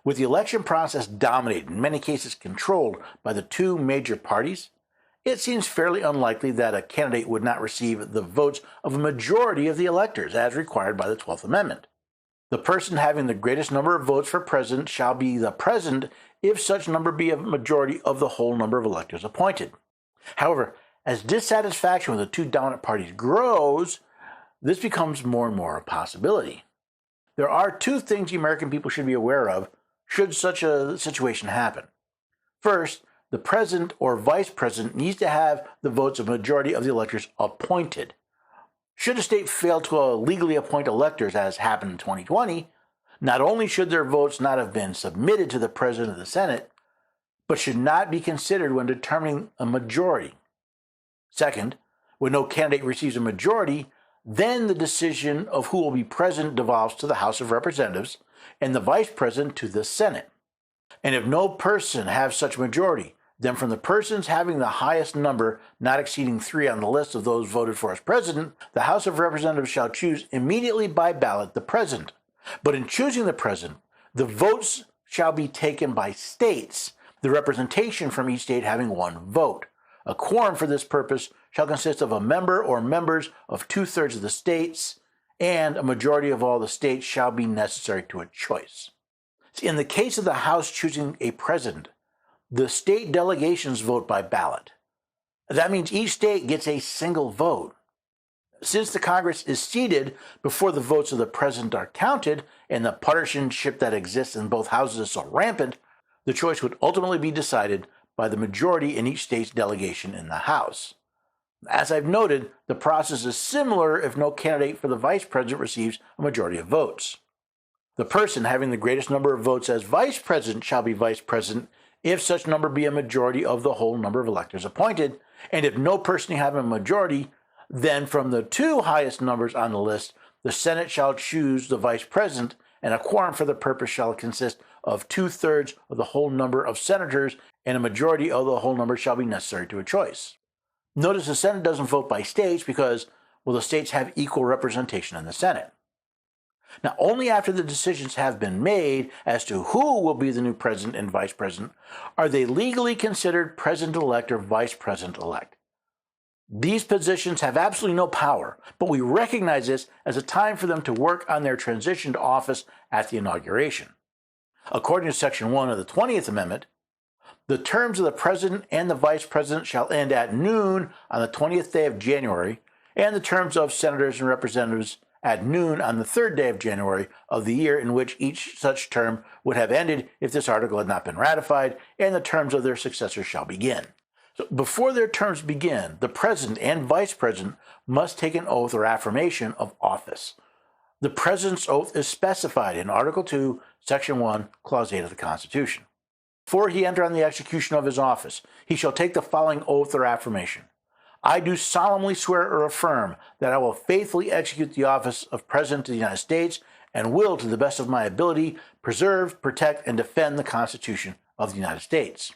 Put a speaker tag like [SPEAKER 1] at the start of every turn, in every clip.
[SPEAKER 1] With the election process dominated, in many cases controlled by the two major parties, it seems fairly unlikely that a candidate would not receive the votes of a majority of the electors, as required by the 12th Amendment. The person having the greatest number of votes for president shall be the president if such number be a majority of the whole number of electors appointed. However, as dissatisfaction with the two dominant parties grows, this becomes more and more a possibility. There are two things the American people should be aware of should such a situation happen. First, the president or vice president needs to have the votes of a majority of the electors appointed. Should a state fail to legally appoint electors, as happened in 2020, not only should their votes not have been submitted to the president of the Senate, but should not be considered when determining a majority. Second, when no candidate receives a majority, then the decision of who will be president devolves to the House of Representatives and the vice president to the Senate. And if no person has such majority, then from the persons having the highest number, not exceeding 3 on the list of those voted for as president, the House of Representatives shall choose immediately by ballot the president. But in choosing the president, the votes shall be taken by states, the representation from each state having 1 vote. A quorum for this purpose shall consist of a member or members of 2/3 of the states, and a majority of all the states shall be necessary to a choice. In the case of the House choosing a president, the state delegations vote by ballot. That means each state gets a single vote. Since the Congress is seated before the votes of the president are counted, and the partisanship that exists in both houses is so rampant, the choice would ultimately be decided by the majority in each state's delegation in the House. As I've noted, the process is similar if no candidate for the vice president receives a majority of votes. The person having the greatest number of votes as vice president shall be vice president if such number be a majority of the whole number of electors appointed, and if no person having a majority, then from the 2 highest numbers on the list, the Senate shall choose the vice president, and a quorum for the purpose shall consist of 2/3 of the whole number of senators, and a majority of the whole number shall be necessary to a choice. Notice the Senate doesn't vote by states because, well, the states have equal representation in the Senate. Now, only after the decisions have been made as to who will be the new president and vice president are they legally considered president-elect or vice president-elect. These positions have absolutely no power, but we recognize this as a time for them to work on their transition to office at the inauguration. According to Section 1 of the 20th Amendment, the terms of the president and the vice president shall end at noon on the 20th day of January, and the terms of senators and representatives at noon on the 3rd day of January of the year in which each such term would have ended if this article had not been ratified, and the terms of their successors shall begin. So before their terms begin, the president and vice president must take an oath or affirmation of office. The president's oath is specified in Article 2, Section 1, Clause 8 of the Constitution. Before he enter on the execution of his office, he shall take the following oath or affirmation. I do solemnly swear or affirm that I will faithfully execute the office of President of the United States and will, to the best of my ability, preserve, protect, and defend the Constitution of the United States.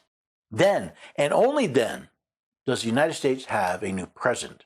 [SPEAKER 1] Then, and only then, does the United States have a new president.